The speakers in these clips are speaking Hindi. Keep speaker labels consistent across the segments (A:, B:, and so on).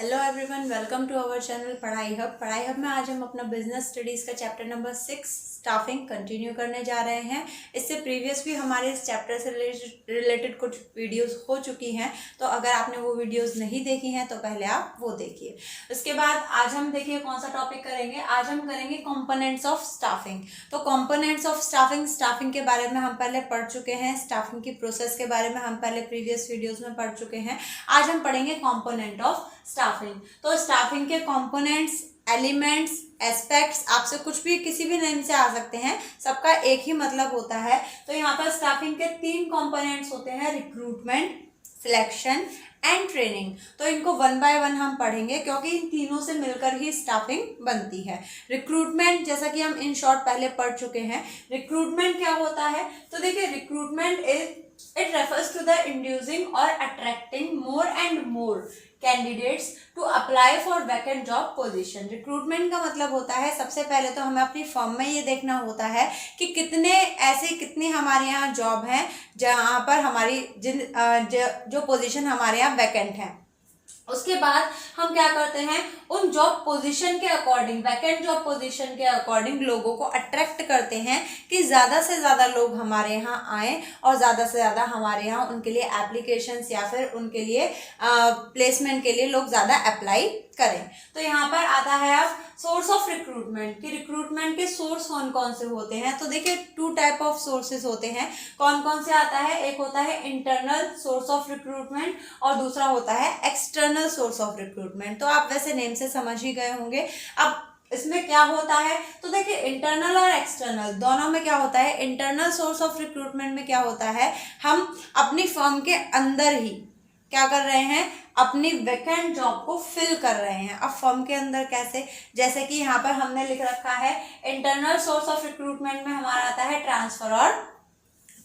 A: Hello everyone, welcome to our channel Padhai hub. Padhai hub में आज हम अपना बिजनेस स्टडीज़ का चैप्टर नंबर 6 स्टाफिंग कंटिन्यू करने जा रहे हैं। इससे प्रीवियस भी हमारे इस चैप्टर से रिलेटेड कुछ वीडियोस हो चुकी हैं, तो अगर आपने वो वीडियोस नहीं देखी हैं तो पहले आप वो देखिए। उसके बाद आज हम देखिए कौन सा टॉपिक करेंगे। आज हम करेंगे कंपोनेंट्स ऑफ स्टाफिंग। तो कंपोनेंट्स ऑफ स्टाफिंग के बारे में हम पहले पढ़ चुके हैं। स्टाफिंग की प्रोसेस के बारे में हम पहले प्रीवियस वीडियोज़ में पढ़ चुके हैं। आज हम पढ़ेंगे कंपोनेंट ऑफ स्टाफिंग। तो स्टाफिंग के कंपोनेंट्स, एलिमेंट्स, एस्पेक्ट्स आपसे कुछ भी किसी भी नेम से आ सकते हैं, सबका एक ही मतलब होता है। तो यहाँ पर स्टाफिंग के 3 कंपोनेंट्स होते हैं, रिक्रूटमेंट, सिलेक्शन एंड ट्रेनिंग। तो इनको वन बाय वन हम पढ़ेंगे क्योंकि इन तीनों से मिलकर ही स्टाफिंग बनती है। रिक्रूटमेंट जैसा कि हम इन शॉर्ट पहले पढ़ चुके हैं। रिक्रूटमेंट क्या होता है? तो देखिए, recruitment it refers to the inducing और attracting more and more candidates to apply for vacant job position. Recruitment का मतलब होता है, सबसे पहले तो हमें अपनी फर्म में ये देखना होता है कि कितनी हमारे यहाँ जॉब हैं जहाँ पर हमारी जो पोजीशन हमारे यहाँ वैकेंट है। उसके बाद हम क्या करते हैं, उन जॉब पोजीशन के अकॉर्डिंग, वैकेंट जॉब पोजीशन के अकॉर्डिंग लोगों को अट्रैक्ट करते हैं कि ज़्यादा से ज़्यादा लोग हमारे यहाँ आएँ और ज़्यादा से ज़्यादा हमारे यहाँ उनके लिए एप्लीकेशंस या फिर उनके लिए प्लेसमेंट के लिए लोग ज़्यादा अप्लाई करें। तो यहाँ पर आता है अब सोर्स ऑफ रिक्रूटमेंट कि रिक्रूटमेंट के सोर्स कौन कौन से होते हैं। तो देखिए, 2 टाइप ऑफ सोर्सेज होते हैं। कौन कौन से आता है? एक होता है इंटरनल सोर्स ऑफ रिक्रूटमेंट और दूसरा होता है एक्सटर्नल सोर्स ऑफ रिक्रूटमेंट। तो आप वैसे नेम से समझ ही गए होंगे। अब इसमें क्या होता है, तो देखिए इंटरनल और एक्सटर्नल दोनों में क्या होता है। इंटरनल सोर्स ऑफ रिक्रूटमेंट में क्या होता है, हम अपनी फर्म के अंदर ही क्या कर रहे हैं, अपनी वैकेंट जॉब को फिल कर रहे हैं। अब फर्म के अंदर कैसे, जैसे कि यहाँ पर हमने लिख रखा है इंटरनल सोर्स ऑफ रिक्रूटमेंट में हमारा आता है ट्रांसफर और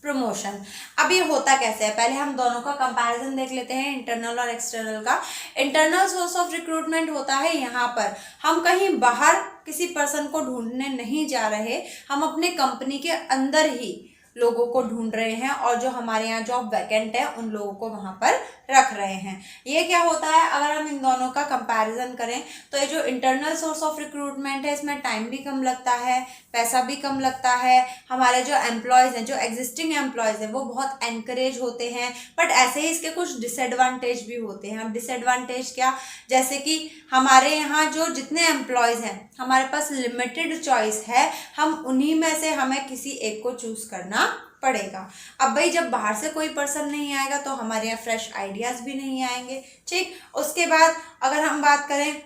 A: प्रमोशन। अब ये होता कैसे है, पहले हम दोनों का कंपैरिजन देख लेते हैं, इंटरनल और एक्सटर्नल का। इंटरनल सोर्स ऑफ रिक्रूटमेंट होता है, यहाँ पर हम कहीं बाहर किसी पर्सन को ढूंढने नहीं जा रहे, हम अपने कंपनी के अंदर ही लोगों को ढूंढ रहे हैं और जो हमारे यहाँ जॉब वैकेंट है उन लोगों को वहाँ पर रख रहे हैं। ये क्या होता है, अगर हम इन दोनों का कंपैरिजन करें तो ये जो इंटरनल सोर्स ऑफ रिक्रूटमेंट है, इसमें टाइम भी कम लगता है, पैसा भी कम लगता है। हमारे जो एम्प्लॉयज़ हैं, जो एग्जिस्टिंग एम्प्लॉयज़ हैं, वो बहुत एनकरेज होते हैं। बट ऐसे ही इसके कुछ डिसएडवांटेज भी होते हैं। अब डिसएडवांटेज क्या, जैसे कि हमारे यहाँ जो जितने एम्प्लॉयज़ हैं, हमारे पास लिमिटेड चॉइस है, हम उन्हीं में से हमें किसी एक को चूज़ करना पड़ेगा। अब भाई जब बाहर से कोई पर्सन नहीं आएगा तो हमारे यहाँ फ्रेश आइडियाज़ भी नहीं आएंगे। ठीक, उसके बाद अगर हम बात करें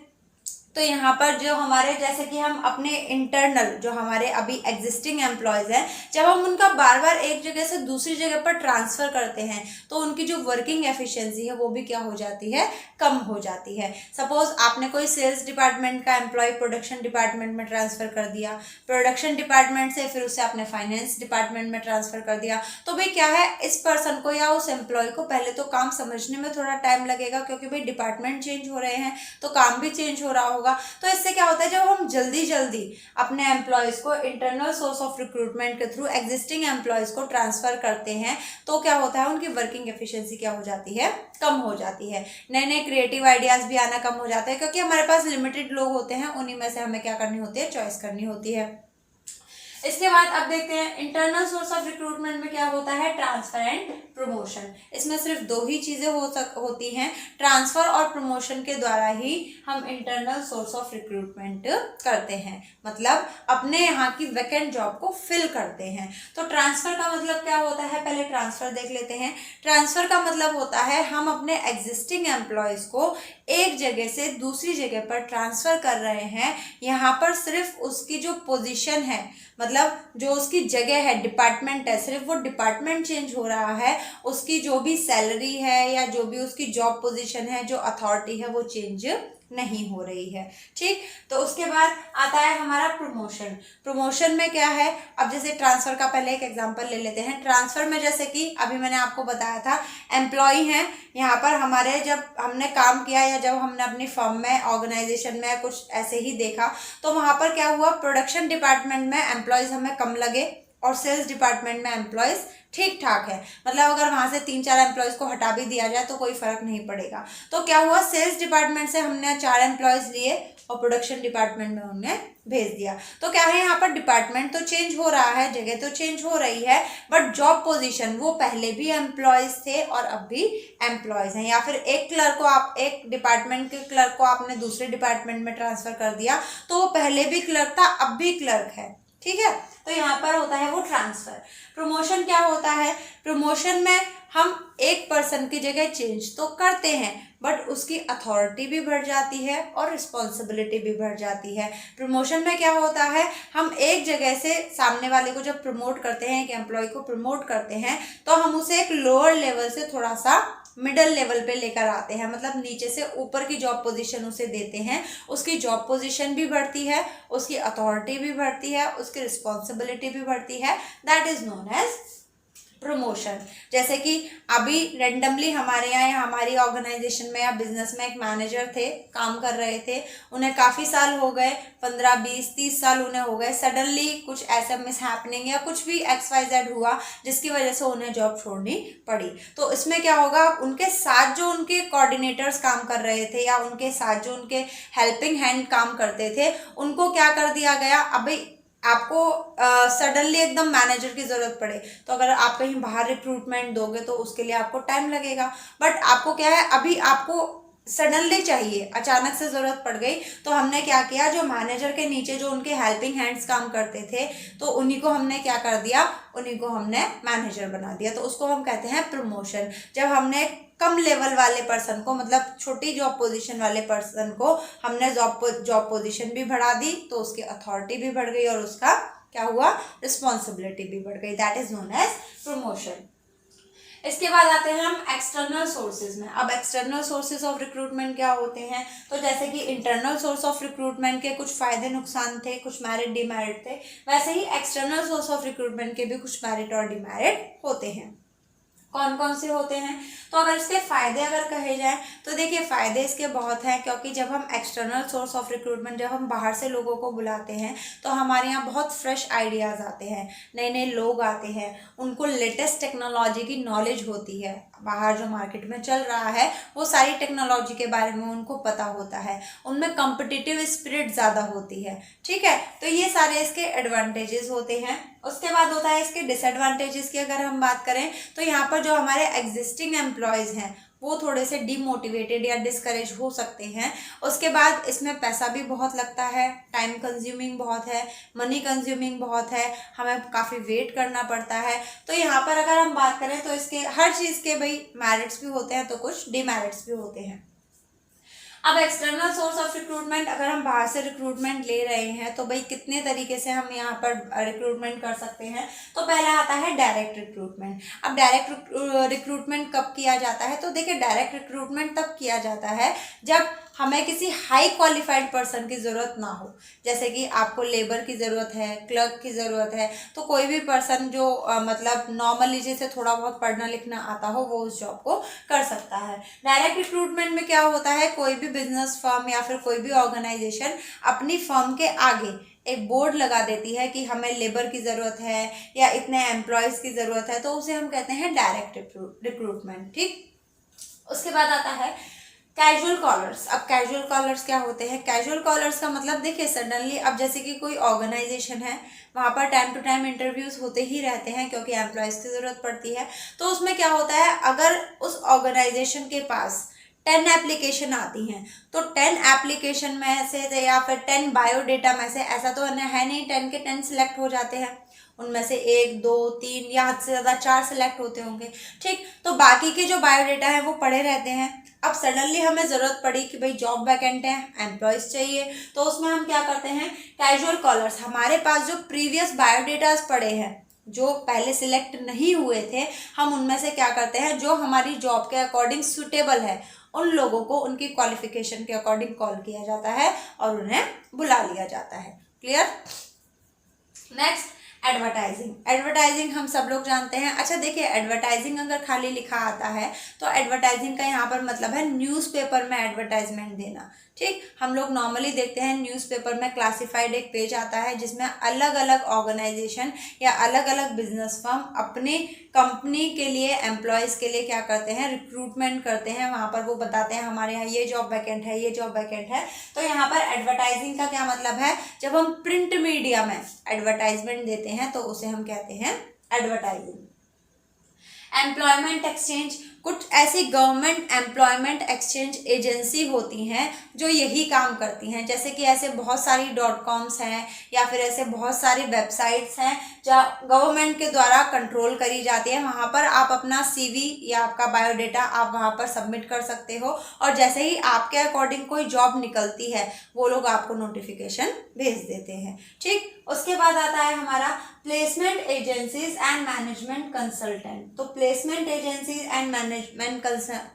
A: तो यहाँ पर जो हमारे, जैसे कि हम अपने इंटरनल जो हमारे अभी एग्जिस्टिंग एम्प्लॉयज़ हैं, जब हम उनका बार बार एक जगह से दूसरी जगह पर ट्रांसफ़र करते हैं तो उनकी जो वर्किंग एफिशिएंसी है वो भी क्या हो जाती है, कम हो जाती है। सपोज आपने कोई सेल्स डिपार्टमेंट का एम्प्लॉय प्रोडक्शन डिपार्टमेंट में ट्रांसफ़र कर दिया, प्रोडक्शन डिपार्टमेंट से फिर उसे आपने फाइनेंस डिपार्टमेंट में ट्रांसफ़र कर दिया, तो भाई क्या है, इस पर्सन को या उस एम्प्लॉय को पहले तो काम समझने में थोड़ा टाइम लगेगा क्योंकि भाई डिपार्टमेंट चेंज हो रहे हैं तो काम भी चेंज हो रहा होगा। तो इससे क्या होता है, जब हम जल्दी जल्दी अपने एम्प्लॉयज़ को इंटरनल सोर्स ऑफ रिक्रूटमेंट के थ्रू एग्जिस्टिंग एम्प्लॉयज़ को ट्रांसफ़र करते हैं तो क्या होता है, उनकी वर्किंग एफिशिएंसी क्या हो जाती है, कम हो जाती है। नए नए क्रिएटिव आइडियाज़ भी आना कम हो जाता है क्योंकि हमारे पास लिमिटेड लोग होते हैं, उन्हीं में से हमें क्या करनी होती है, चॉइस करनी होती है। इसके बाद अब देखते हैं इंटरनल सोर्स ऑफ रिक्रूटमेंट में क्या होता है, ट्रांसफर एंड प्रमोशन। इसमें सिर्फ 2 ही चीज़ें होती हैं, ट्रांसफर और प्रमोशन के द्वारा ही हम इंटरनल सोर्स ऑफ रिक्रूटमेंट करते हैं, मतलब अपने यहाँ की वैकेंट जॉब को फिल करते हैं। तो ट्रांसफर का मतलब क्या होता है, पहले ट्रांसफर देख लेते हैं। ट्रांसफर का मतलब होता है हम अपने एग्जिस्टिंग एम्प्लॉयज़ को एक जगह से दूसरी जगह पर ट्रांसफ़र कर रहे हैं। यहाँ पर सिर्फ उसकी जो पोजीशन है, मतलब जो उसकी जगह है, डिपार्टमेंट है, सिर्फ वो डिपार्टमेंट चेंज हो रहा है, उसकी जो भी सैलरी है या जो भी उसकी जॉब पोजीशन है, जो अथॉरिटी है, वो चेंज नहीं हो रही है। ठीक, तो उसके बाद आता है हमारा प्रमोशन। प्रमोशन में क्या है, अब जैसे ट्रांसफ़र का पहले एक एग्जांपल ले लेते हैं। ट्रांसफ़र में जैसे कि अभी मैंने आपको बताया था, एम्प्लॉई हैं यहाँ पर हमारे, जब हमने काम किया या जब हमने अपनी फर्म में, ऑर्गेनाइजेशन में कुछ ऐसे ही देखा तो वहाँ पर क्या हुआ, प्रोडक्शन डिपार्टमेंट में एम्प्लॉयज़ हमें कम लगे, और सेल्स डिपार्टमेंट में एम्प्लॉयज़ ठीक ठाक है, मतलब अगर वहाँ से 3-4 एम्प्लॉयज़ को हटा भी दिया जाए तो कोई फ़र्क नहीं पड़ेगा। तो क्या हुआ, सेल्स डिपार्टमेंट से हमने 4 एम्प्लॉयज़ लिए और प्रोडक्शन डिपार्टमेंट में उन्हें भेज दिया। तो क्या है, यहाँ पर डिपार्टमेंट तो चेंज हो रहा है, जगह तो चेंज हो रही है, बट जॉब पोजीशन वो पहले भी एम्प्लॉयज़ थे और अब भी एम्प्लॉयज़ हैं। या फिर एक क्लर्क को आप, एक डिपार्टमेंट के क्लर्क को आपने दूसरे डिपार्टमेंट में ट्रांसफ़र कर दिया तो वो पहले भी क्लर्क था, अब भी क्लर्क है, ठीक है। तो यहाँ पर होता है वो ट्रांसफ़र। प्रमोशन क्या होता है, प्रमोशन में हम एक पर्सन की जगह चेंज तो करते हैं बट उसकी अथॉरिटी भी बढ़ जाती है और रिस्पॉन्सिबिलिटी भी बढ़ जाती है। प्रमोशन में क्या होता है, हम एक जगह से सामने वाले को जब प्रमोट करते हैं, एक एम्प्लॉय को प्रमोट करते हैं, तो हम उसे एक लोअर लेवल से थोड़ा सा मिडल लेवल पे लेकर आते हैं, मतलब नीचे से ऊपर की जॉब पोजीशन उसे देते हैं। उसकी जॉब पोजीशन भी बढ़ती है, उसकी अथॉरिटी भी बढ़ती है, उसकी रिस्पॉन्सिबिलिटी भी बढ़ती है। That is known as promotion. जैसे कि अभी रेंडमली हमारे यहाँ या हमारी ऑर्गेनाइजेशन में या बिजनेस में एक मैनेजर थे, काम कर रहे थे, उन्हें काफ़ी साल हो गए, 15, 20, 30 साल उन्हें हो गए। सडनली कुछ ऐसा मिसहैपनिंग या कुछ भी XYZ हुआ जिसकी वजह से उन्हें जॉब छोड़नी पड़ी। तो इसमें क्या होगा, उनके साथ जो उनके कोऑर्डिनेटर्स काम कर रहे थे या उनके साथ जो उनके हेल्पिंग हैंड काम करते थे, उनको क्या कर दिया गया, अभी आपको सडनली एकदम मैनेजर की ज़रूरत पड़े तो अगर आप कहीं बाहर रिक्रूटमेंट दोगे तो उसके लिए आपको टाइम लगेगा, बट आपको क्या है, अभी आपको सडनली चाहिए, अचानक से ज़रूरत पड़ गई। तो हमने क्या किया, जो मैनेजर के नीचे जो उनके हेल्पिंग हैंड्स काम करते थे तो उन्हीं को हमने क्या कर दिया, उन्हीं को हमने मैनेजर बना दिया। तो उसको हम कहते हैं प्रमोशन। जब हमने कम लेवल वाले पर्सन को, मतलब छोटी जॉब पोजीशन वाले पर्सन को हमने जॉब पोजीशन भी बढ़ा दी तो उसकी अथॉरिटी भी बढ़ गई और उसका क्या हुआ, रिस्पॉन्सिबिलिटी भी बढ़ गई। That is known as promotion. इसके बाद आते हैं हम एक्सटर्नल सोर्सेज में। अब एक्सटर्नल सोर्सेज ऑफ रिक्रूटमेंट क्या होते हैं, तो जैसे कि इंटरनल सोर्स ऑफ रिक्रूटमेंट के कुछ फायदे नुकसान थे, कुछ मेरिट डिमेरिट थे, वैसे ही एक्सटर्नल सोर्स ऑफ रिक्रूटमेंट के भी कुछ मेरिट और डिमेरिट होते हैं। कौन कौन से होते हैं, तो अगर इसके फ़ायदे अगर कहे जाएँ तो देखिए फ़ायदे इसके बहुत हैं, क्योंकि जब हम एक्सटर्नल सोर्स ऑफ रिक्रूटमेंट, जब हम बाहर से लोगों को बुलाते हैं तो हमारे यहाँ बहुत फ्रेश आइडियाज़ आते हैं, नए नए लोग आते हैं, उनको लेटेस्ट टेक्नोलॉजी की नॉलेज होती है, बाहर जो मार्केट में चल रहा है वो सारी टेक्नोलॉजी के बारे में उनको पता होता है, उनमें कॉम्पिटिटिव स्पिरिट ज़्यादा होती है, ठीक है। तो ये सारे इसके एडवांटेजेस होते हैं। उसके बाद होता है इसके डिसएडवांटेजेस की अगर हम बात करें तो यहाँ पर जो हमारे एग्जिस्टिंग एम्प्लॉयज़ हैं वो थोड़े से डीमोटिवेटेड या डिस्करेज हो सकते हैं। उसके बाद इसमें पैसा भी बहुत लगता है, टाइम कंज्यूमिंग बहुत है, मनी कंज्यूमिंग बहुत है, हमें काफ़ी वेट करना पड़ता है। तो यहाँ पर अगर हम बात करें तो इसके हर चीज़ के भाई मेरिट्स भी होते हैं तो कुछ डिमेरिट्स भी होते हैं। अब एक्सटर्नल सोर्स ऑफ रिक्रूटमेंट, अगर हम बाहर से रिक्रूटमेंट ले रहे हैं तो भाई कितने तरीके से हम यहाँ पर रिक्रूटमेंट कर सकते हैं। तो पहला आता है डायरेक्ट रिक्रूटमेंट। अब डायरेक्ट रिक्रूटमेंट कब किया जाता है, तो देखिए डायरेक्ट रिक्रूटमेंट तब किया जाता है जब हमें किसी हाई क्वालिफाइड पर्सन की ज़रूरत ना हो। जैसे कि आपको लेबर की ज़रूरत है, क्लर्क की ज़रूरत है, तो कोई भी पर्सन जो मतलब नॉर्मली जैसे थोड़ा बहुत पढ़ना लिखना आता हो वो उस जॉब को कर सकता है। डायरेक्ट रिक्रूटमेंट में क्या होता है, कोई भी बिजनेस फर्म या फिर कोई भी ऑर्गेनाइजेशन अपनी फर्म के आगे एक बोर्ड लगा देती है कि हमें लेबर की ज़रूरत है या इतने एम्प्लॉयज़ की ज़रूरत है, तो उसे हम कहते हैं डायरेक्ट रिक्रूटमेंट, ठीक। उसके बाद आता है कैजुअल कॉलर्स। अब कैजुअल कॉलर्स क्या होते हैं, कैजुअल कॉलर्स का मतलब देखिए सडनली, अब जैसे कि कोई ऑर्गेनाइजेशन है वहाँ पर टाइम टू टाइम इंटरव्यूज़ होते ही रहते हैं क्योंकि एम्प्लॉयज़ की ज़रूरत पड़ती है। तो उसमें क्या होता है, अगर उस ऑर्गेनाइजेशन के पास 10 एप्लीकेशन आती हैं तो 10 एप्लीकेशन में से या फिर 10 बायोडेटा में से, ऐसा तो है नहीं 10 के 10 सिलेक्ट हो जाते हैं, उनमें से 1, 2, 3 या हद से ज़्यादा 4 सिलेक्ट होते होंगे, ठीक। तो बाकी के जो बायोडेटा हैं वो पड़े रहते हैं। अब सडनली हमें ज़रूरत पड़ी कि भाई जॉब वैकेंट है, एम्प्लॉयज़ चाहिए, तो उसमें हम क्या करते हैं, कैजुअल कॉलर्स, हमारे पास जो प्रीवियस बायोडेटाज पड़े हैं जो पहले सिलेक्ट नहीं हुए थे, हम उनमें से क्या करते हैं, जो हमारी जॉब के अकॉर्डिंग सूटेबल है उन लोगों को उनकी क्वालिफिकेशन के अकॉर्डिंग कॉल किया जाता है और उन्हें बुला लिया जाता है। क्लियर। नेक्स्ट एडवर्टाइजिंग हम सब लोग जानते हैं। अच्छा देखिए, एडवर्टाइजिंग अगर खाली लिखा आता है तो एडवर्टाइजिंग का यहाँ पर मतलब है न्यूज़पेपर में एडवर्टाइजमेंट देना। ठीक, हम लोग नॉर्मली देखते हैं न्यूज़पेपर में क्लासिफाइड एक पेज आता है जिसमें अलग अलग ऑर्गेनाइजेशन या अलग अलग बिजनेस फर्म अपनी कंपनी के लिए, एम्प्लॉयज़ के लिए क्या करते हैं, रिक्रूटमेंट करते हैं। वहाँ पर वो बताते हैं हमारे यहाँ ये जॉब वैकेंट है, ये जॉब वैकेंट है। तो यहाँ पर एडवर्टाइजिंग का क्या मतलब है, जब हम प्रिंट मीडिया में एडवर्टाइजमेंट देते हैं तो उसे हम कहते हैं एडवर्टाइजिंग। एम्प्लॉयमेंट एक्सचेंज, कुछ ऐसी गवर्नमेंट एम्प्लॉयमेंट एक्सचेंज एजेंसी होती हैं जो यही काम करती हैं। जैसे कि ऐसे बहुत सारी .coms हैं या फिर ऐसे बहुत सारी वेबसाइट्स हैं जहाँ गवर्नमेंट के द्वारा कंट्रोल करी जाती है। वहाँ पर आप अपना CV या आपका बायोडेटा आप वहाँ पर सबमिट कर सकते हो और जैसे ही आपके अकॉर्डिंग कोई जॉब निकलती है वो लोग आपको नोटिफिकेशन भेज देते हैं। ठीक, उसके बाद आता है हमारा placement agencies and management consultant. तो placement agencies and management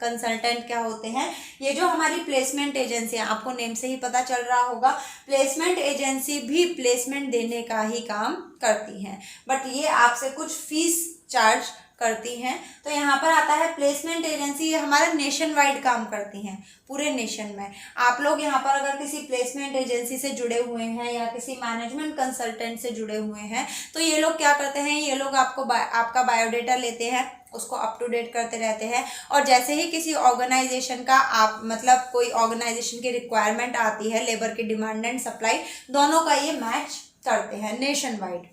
A: consultant क्या होते हैं, ये जो हमारी प्लेसमेंट एजेंसी है, आपको नेम से ही पता चल रहा होगा, प्लेसमेंट एजेंसी भी प्लेसमेंट देने का ही काम करती हैं, बट ये आपसे कुछ फीस चार्ज करती हैं। तो यहाँ पर आता है प्लेसमेंट एजेंसी, ये हमारा नेशन वाइड काम करती हैं, पूरे नेशन में। आप लोग यहाँ पर अगर किसी प्लेसमेंट एजेंसी से जुड़े हुए हैं या किसी मैनेजमेंट कंसल्टेंट से जुड़े हुए हैं तो ये लोग क्या करते हैं, ये लोग आपका बायोडेटा लेते हैं, उसको अप टू डेट करते रहते हैं और जैसे ही किसी ऑर्गेनाइजेशन का आप मतलब कोई ऑर्गेनाइजेशन की रिक्वायरमेंट आती है, लेबर की डिमांड एंड सप्लाई दोनों का ये मैच करते हैं नेशन वाइड।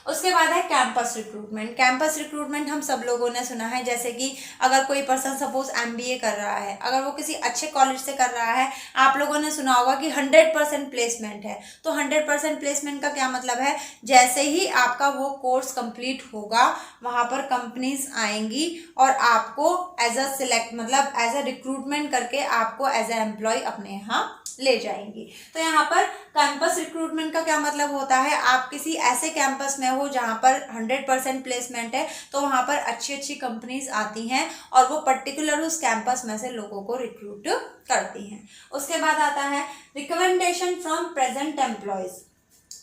A: उसके बाद है कैंपस रिक्रूटमेंट। कैंपस रिक्रूटमेंट हम सब लोगों ने सुना है, जैसे कि अगर कोई पर्सन सपोज MBA कर रहा है, अगर वो किसी अच्छे कॉलेज से कर रहा है, आप लोगों ने सुना होगा कि 100% प्लेसमेंट है। तो 100% प्लेसमेंट का क्या मतलब है, जैसे ही आपका वो कोर्स कंप्लीट होगा वहाँ पर कंपनीज आएंगी और आपको एज अ रिक्रूटमेंट करके आपको एज अ एम्प्लॉय अपने यहाँ ले जाएंगी। तो यहाँ पर कैंपस रिक्रूटमेंट का क्या मतलब होता है, आप किसी ऐसे कैंपस में हो जहाँ पर 100% प्लेसमेंट है तो वहाँ पर अच्छी अच्छी कंपनीज आती हैं और वो पर्टिकुलर उस कैंपस में से लोगों को रिक्रूट करती हैं। उसके बाद आता है recommendation from present employees.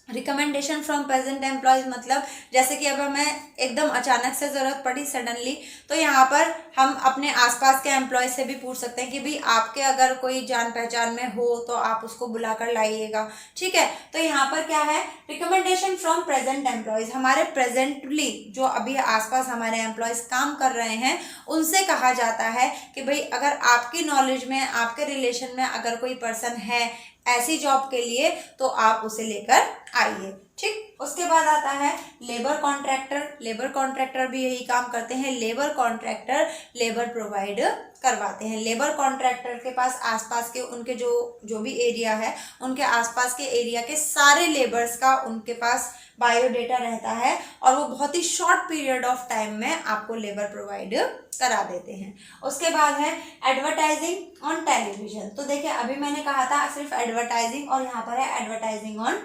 A: Recommendation from present employees मतलब जैसे कि अब हमें एकदम अचानक से ज़रूरत पड़ी सडनली, तो यहाँ पर हम अपने आसपास के एम्प्लॉय से भी पूछ सकते हैं कि भाई आपके अगर कोई जान पहचान में हो तो आप उसको बुलाकर लाइएगा। ठीक है, तो यहाँ पर क्या है, रिकमेंडेशन फ्रॉम प्रेजेंट एम्प्लॉयज़, हमारे प्रेजेंटली जो अभी आसपास हमारे एम्प्लॉयज़ काम कर रहे हैं उनसे कहा जाता है कि भाई अगर आपकी नॉलेज में, आपके रिलेशन में अगर कोई पर्सन है ऐसी जॉब के लिए तो आप उसे लेकर आइए। ठीक, उसके बाद आता है लेबर कॉन्ट्रैक्टर। लेबर कॉन्ट्रैक्टर भी यही काम करते हैं। लेबर कॉन्ट्रैक्टर लेबर प्रोवाइड करवाते हैं। लेबर कॉन्ट्रैक्टर के पास आसपास के उनके जो भी एरिया है, उनके आसपास के एरिया के सारे लेबर्स का उनके पास बायोडेटा रहता है और वो बहुत ही शॉर्ट पीरियड ऑफ टाइम में आपको लेबर प्रोवाइड करा देते हैं। उसके बाद है एडवर्टाइजिंग ऑन टेलीविजन। तो देखिए अभी मैंने कहा था सिर्फ एडवर्टाइजिंग और यहाँ पर है एडवर्टाइजिंग ऑन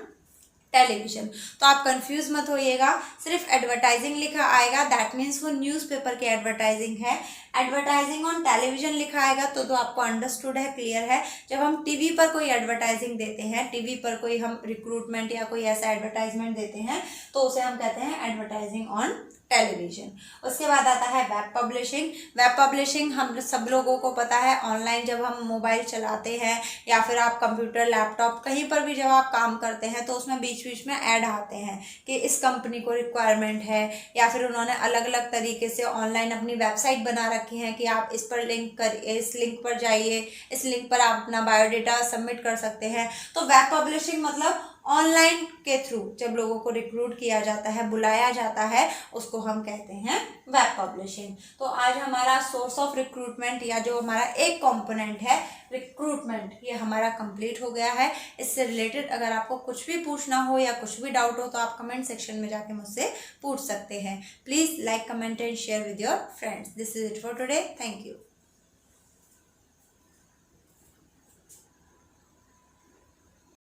A: टेलीविजन, तो आप कंफ्यूज मत होइएगा, सिर्फ एडवर्टाइजिंग लिखा आएगा दैट मीन्स वो न्यूज़पेपर की एडवर्टाइजिंग है। एडवर्टाइजिंग ऑन टेलीविजन लिखा आएगा तो आपको अंडरस्टूड है, क्लियर है। जब हम टीवी पर कोई एडवर्टाइजिंग देते हैं, टीवी पर कोई हम रिक्रूटमेंट या कोई ऐसा एडवर्टाइजमेंट देते हैं तो उसे हम कहते हैं एडवर्टाइजिंग ऑन टेलीविजन। उसके बाद आता है वेब पब्लिशिंग। वेब पब्लिशिंग हम सब लोगों को पता है, ऑनलाइन जब हम मोबाइल चलाते हैं या फिर आप कंप्यूटर, लैपटॉप कहीं पर भी जब आप काम करते हैं तो उसमें बीच बीच में ऐड आते हैं कि इस कंपनी को रिक्वायरमेंट है, या फिर उन्होंने अलग अलग तरीके से ऑनलाइन अपनी वेबसाइट बना रखी है कि आप इस पर इस लिंक पर जाइए, इस लिंक पर आप अपना बायोडेटा सबमिट कर सकते हैं। तो वेब पब्लिशिंग मतलब ऑनलाइन के थ्रू जब लोगों को रिक्रूट किया जाता है, बुलाया जाता है, उसको हम कहते हैं वेब पब्लिशिंग। तो आज हमारा सोर्स ऑफ रिक्रूटमेंट या जो हमारा एक कंपोनेंट है रिक्रूटमेंट, ये हमारा कंप्लीट हो गया है। इससे रिलेटेड अगर आपको कुछ भी पूछना हो या कुछ भी डाउट हो तो आप कमेंट सेक्शन में जाके मुझसे पूछ सकते हैं। Please like, comment and share with your friends. This is it for today. Thank you.